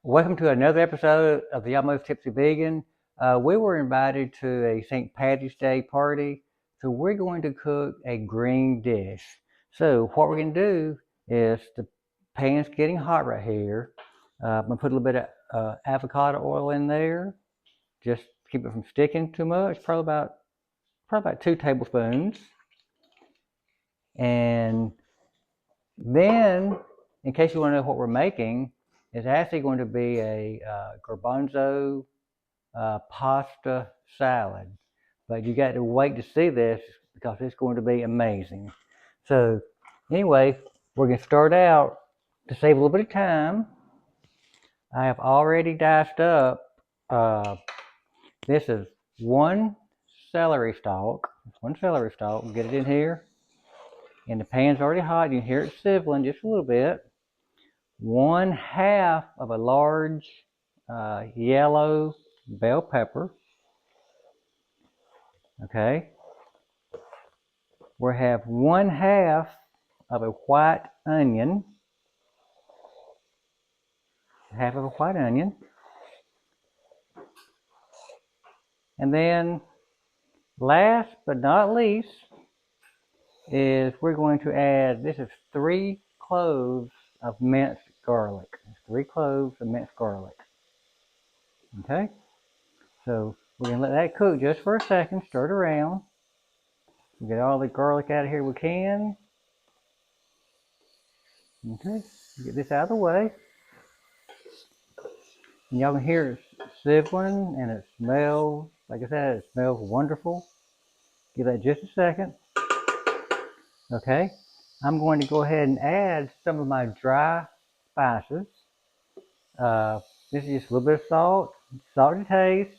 Welcome to another episode of the Almost Tipsy Vegan. We were invited to a St. Paddy's Day party, so we're going to cook a green dish. So what we're going to do is the pan's getting hot right here. I'm going to put a little bit of avocado oil in there, just keep it from sticking too much, probably about 2 tablespoons. And then, in case you want to know what we're making, it's actually going to be a garbanzo pasta salad. But you got to wait to see this because it's going to be amazing. So anyway, we're going to start out to save a little bit of time. I have already diced up, this is one celery stalk. Get it in here. And the pan's already hot. You can hear it sizzling just a little bit. 1/2 of a large yellow bell pepper. Okay. We have 1/2 of a white onion. Half of a white onion. And then last but not least is we're going to add, this is 3 cloves of minced garlic. 3 cloves of minced garlic. Okay. So we're going to let that cook just for a second. Stir it around. We'll get all the garlic out of here we can. Okay. Get this out of the way. And y'all can hear it sizzling and it smells, like I said, it smells wonderful. Give that just a second. Okay. I'm going to go ahead and add some of my dry spices. This is just a little bit of salt to taste.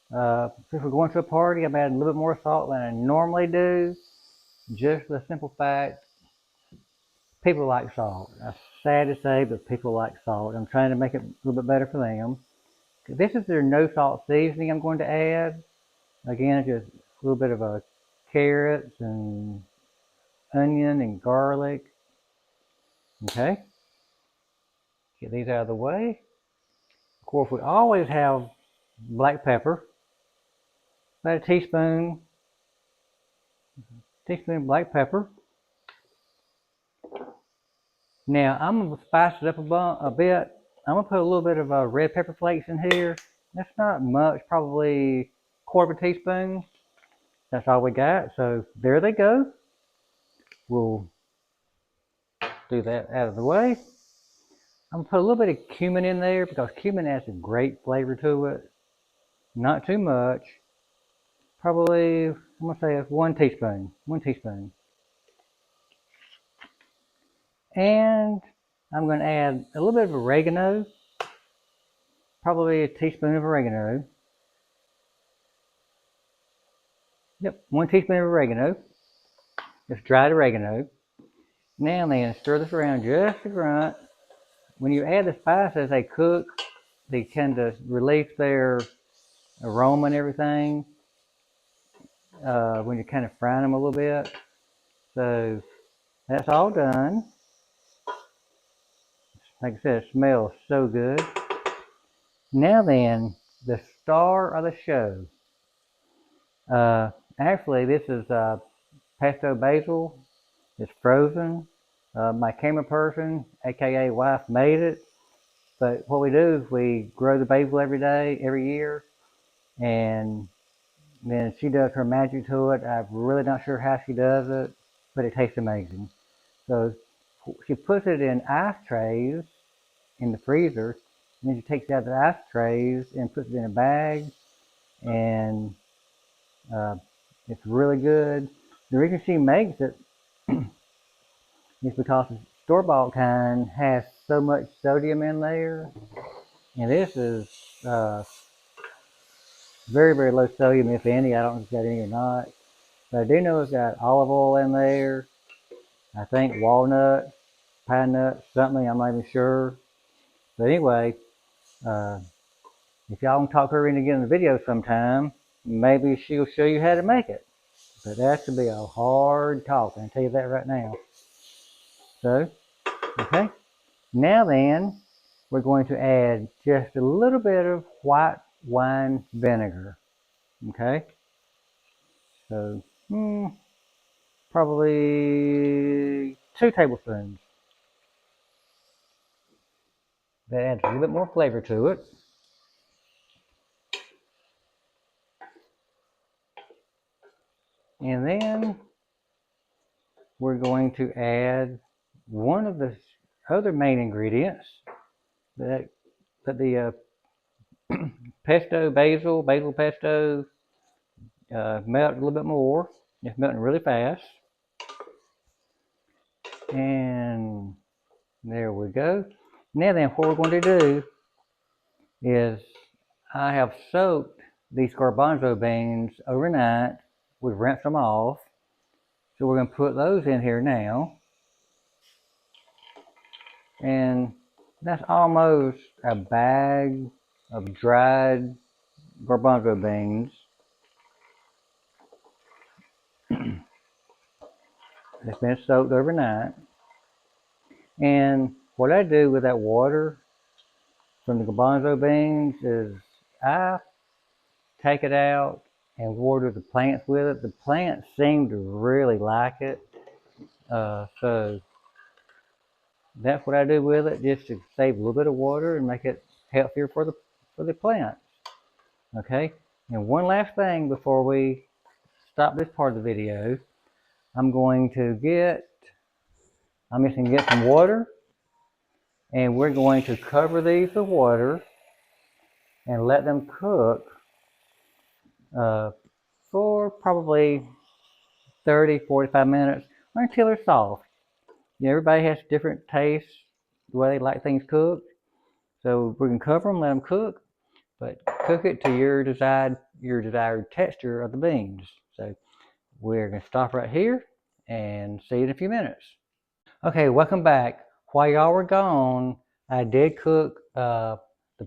Since we're going to a party, I'm adding a little bit more salt than I normally do, just for the simple fact people like salt. That's sad to say, but people like salt. I'm trying to make it a little bit better for them. This is their no salt seasoning I'm going to add. Again, just a little bit of carrots and onion and garlic. Okay. Get these out of the way. Of course, we always have black pepper. About a teaspoon of black pepper. Now, I'm going to spice it up a bit. I'm going to put a little bit of red pepper flakes in here. That's not much, probably 1/4 teaspoon. That's all we got. So there they go. We'll do that out of the way. I'm going to put a little bit of cumin in there because cumin adds a great flavor to it. Not too much. Probably, I'm going to say 1 teaspoon. 1 teaspoon. And I'm going to add a little bit of oregano. Probably a teaspoon of oregano. Yep, 1 teaspoon of oregano. Just dried oregano. Now then, stir this around just a grunt. When you add the spices, they cook. They tend to release their aroma and everything when you're kind of frying them a little bit. So that's all done. Like I said, it smells so good. Now then, the star of the show. Actually, this is pesto basil. It's frozen. My camera person, aka wife, made it. But what we do is we grow the basil every year, and then she does her magic to it. I'm really not sure how she does it, but it tastes amazing. So she puts it in ice trays in the freezer, and then she takes it out of the ice trays and puts it in a bag, and it's really good. The reason she makes it is because the store-bought kind has so much sodium in there, and this is very, very low sodium, if any. I don't know if it's got any or not, but I do know it's got olive oil in there. I think walnuts, pine nuts, something. I'm not even sure. But anyway, if y'all want to talk her into getting the video sometime, maybe she'll show you how to make it. But that could be a hard talk, I can tell you that right now. So, okay. Now then, we're going to add just a little bit of white wine vinegar. Okay, so probably 2 tablespoons. That adds a little bit more flavor to it. And then we're going to add one of the other main ingredients, that the pesto, basil pesto, melt a little bit more. It's melting really fast. And there we go. Now then, what we're going to do is, I have soaked these garbanzo beans overnight. We've rinsed them off. So we're going to put those in here now. And that's almost a bag of dried garbanzo beans. It's been soaked overnight. And what I do with that water from the garbanzo beans is I take it out and water the plants with it. The plants seem to really like it. So that's what I do with it, just to save a little bit of water and make it healthier for the plants. Okay, and one last thing before we stop this part of the video, I'm just going to get some water, and we're going to cover these with water and let them cook for probably 30-45 minutes or until they're soft. You know, everybody has different tastes, the way they like things cooked. So we can cover them, let them cook, but cook it to your desired texture of the beans. So we're going to stop right here and see you in a few minutes. Okay, welcome back. While y'all were gone, I did cook the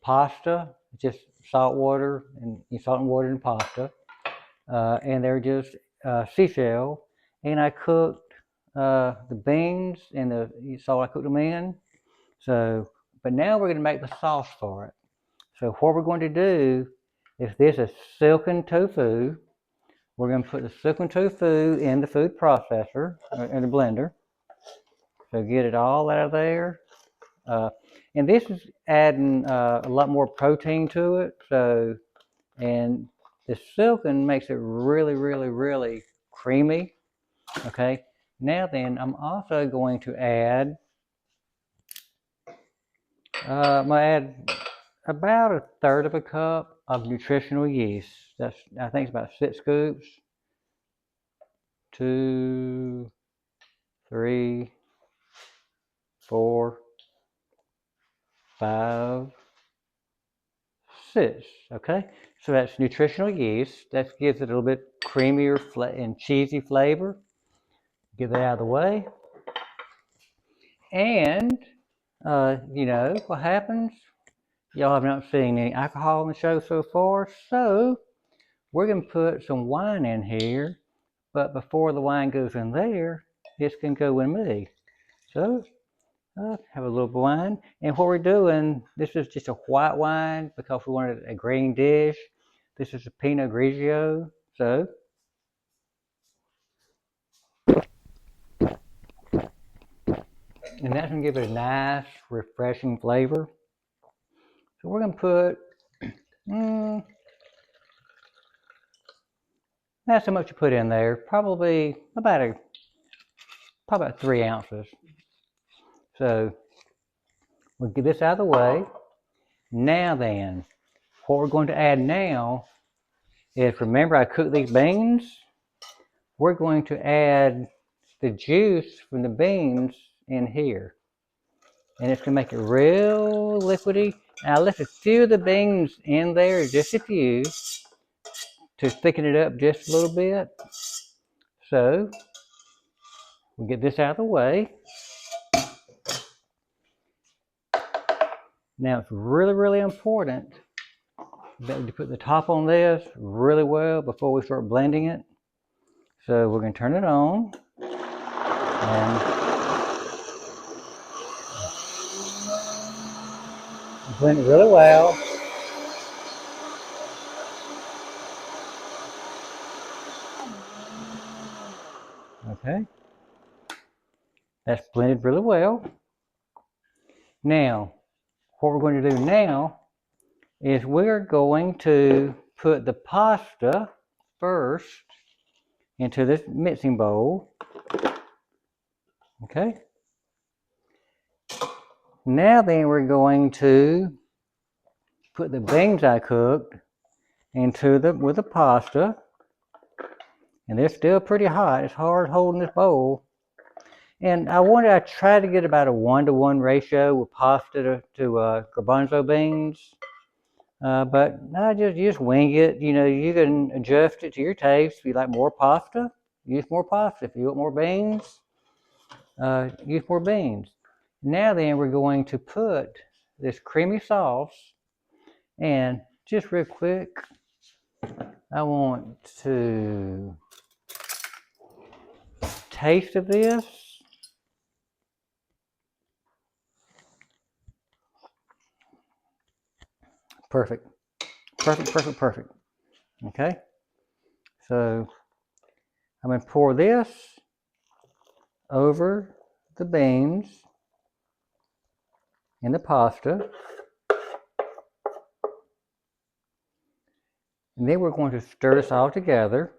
pasta, just salt and water and pasta, and they're just seashell. And I cooked the beans and you saw I cooked them in. So, but now we're going to make the sauce for it. So what we're going to do is, this is silken tofu. We're going to put the silken tofu in the food processor, in the blender. So get it all out of there. And this is adding a lot more protein to it. So, and the silken makes it really, really, really creamy. Okay. Now then, I'm also going to add, I'm going to add about 1/3 of a cup of nutritional yeast. That's, I think it's about 6 scoops. 2, 3, 4, 5, 6. Okay, so that's nutritional yeast. That gives it a little bit creamier and cheesy flavor. Get that out of the way. And you know what happens? Y'all have not seen any alcohol in the show so far, so we're going to put some wine in here. But before the wine goes in there, this can go in me. So have a little wine. And what we're doing, this is just a white wine because we wanted a green dish. This is a Pinot Grigio. So, and that's going to give it a nice, refreshing flavor. So we're going to put, not so much to put in there, probably about 3 ounces. So we'll get this out of the way. Now then, what we're going to add now is, remember I cooked these beans? We're going to add the juice from the beans in here. And it's going to make it real liquidy. Now I left a few of the beans in there, just a few, to thicken it up just a little bit. So we'll get this out of the way. Now it's really, really important that we put the top on this really well before we start blending it. So we're going to turn it on. And blend it really well. Okay, that's blended really well. Now, what we're going to do now is we're going to put the pasta first into this mixing bowl. Okay. Now then we're going to put the beans I cooked into with the pasta. And they're still pretty hot. It's hard holding this bowl. And I try to get about a 1-to-1 ratio with pasta to garbanzo beans. But I just wing it. You know, you can adjust it to your taste. If you like more pasta, use more pasta. If you want more beans, use more beans. Now then, we're going to put this creamy sauce, and just real quick, I want to taste of this. Perfect. Perfect, perfect, perfect. Okay. So I'm going to pour this over the beans and the pasta. And then we're going to stir this all together.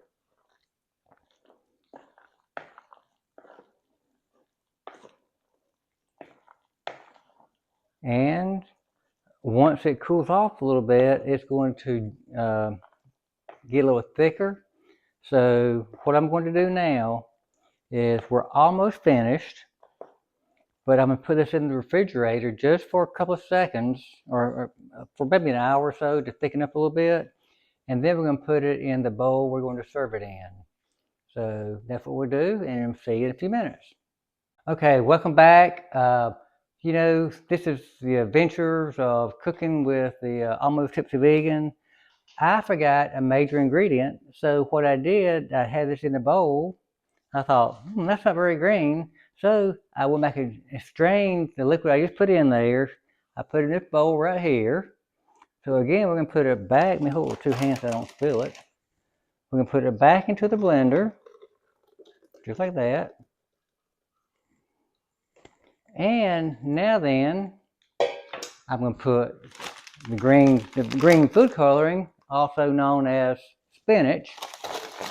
And once it cools off a little bit, it's going to get a little thicker. So what I'm going to do now is we're almost finished, but I'm going to put this in the refrigerator just for a couple of seconds or for maybe an hour or so to thicken up a little bit. And then we're going to put it in the bowl we're going to serve it in. So that's what we'll do, and see you in a few minutes. Okay, welcome back. You know, this is the adventures of cooking with the Almost Tipsy Vegan. I forgot a major ingredient, so what I did, I had this in the bowl. I thought, that's not very green. So I went back and strained the liquid I just put in there. I put it in this bowl right here. So again, we're going to put it back. Let me hold it with 2 hands so I don't spill it. We're going to put it back into the blender, just like that. And now then, I'm going to put the green food coloring, also known as spinach,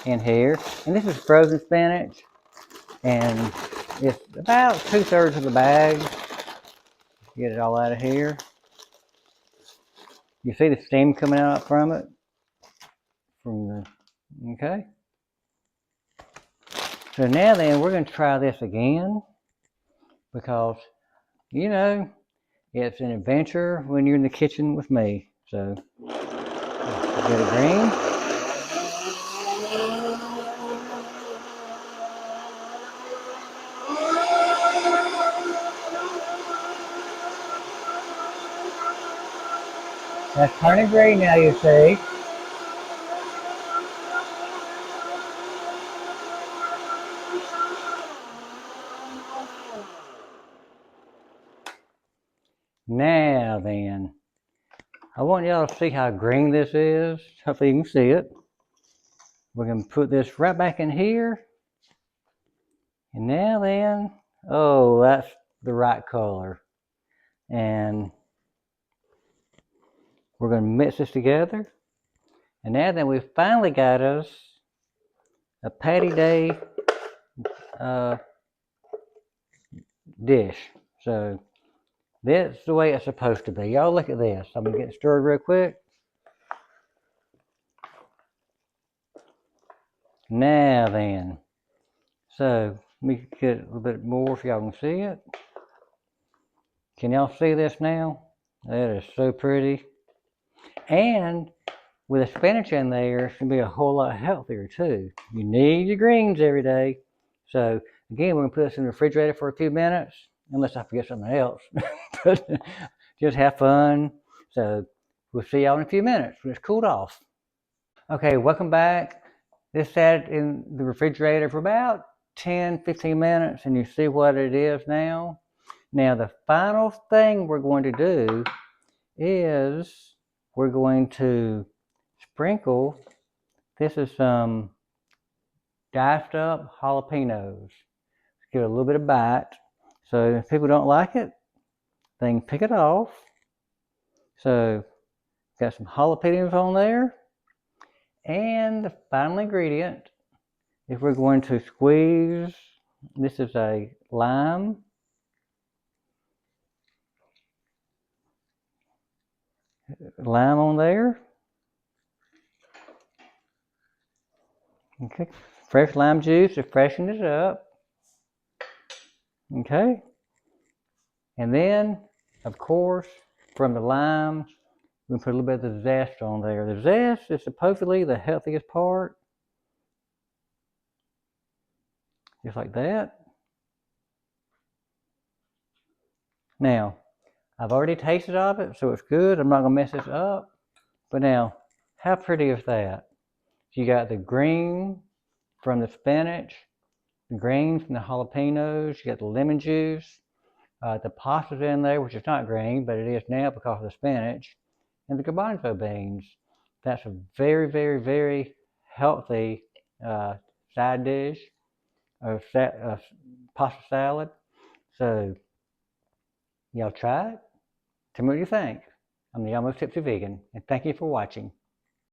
in here. And this is frozen spinach, and it's about 2/3 of the bag. Get it all out of here. You see the steam coming out from it? Okay. So now then, we're going to try this again, because, you know, it's an adventure when you're in the kitchen with me. So, get it green. That's turning green now, you see. Now then, I want y'all to see how green this is. Hopefully you can see it. We're going to put this right back in here. And now then, oh, that's the right color. And we're going to mix this together. And now then, we've finally got us a Paddy Day dish. So that's the way it's supposed to be. Y'all look at this. I'm going to get it stirred real quick. Now then, so let me get a little bit more so y'all can see it. Can y'all see this now? That is so pretty. And with the spinach in there, it's going to be a whole lot healthier too. You need your greens every day. So again, we're going to put this in the refrigerator for a few minutes, unless I forget something else. But just have fun. So we'll see y'all in a few minutes when it's cooled off. Okay, welcome back. This sat in the refrigerator for about 10-15 minutes, and you see what it is now. Now the final thing we're going to do is we're going to sprinkle, this is some diced up jalapenos. Give it a little bit of bite. So if people don't like it, they can pick it off. So got some jalapenos on there. And the final ingredient is we're going to squeeze, this is a lime. Lime on there. Okay, fresh lime juice to freshen it up. Okay, and then, of course, from the lime, we put a little bit of the zest on there. The zest is supposedly the healthiest part. Just like that. Now, I've already tasted of it, so it's good. I'm not going to mess this up. But now, how pretty is that? You got the green from the spinach, the green from the jalapenos, you got the lemon juice, the pasta's in there, which is not green, but it is now because of the spinach, and the garbanzo beans. That's a very, very, very healthy side dish of pasta salad. So, y'all try it. Tell me what you think. I'm the Almost Tipsy Vegan, and thank you for watching.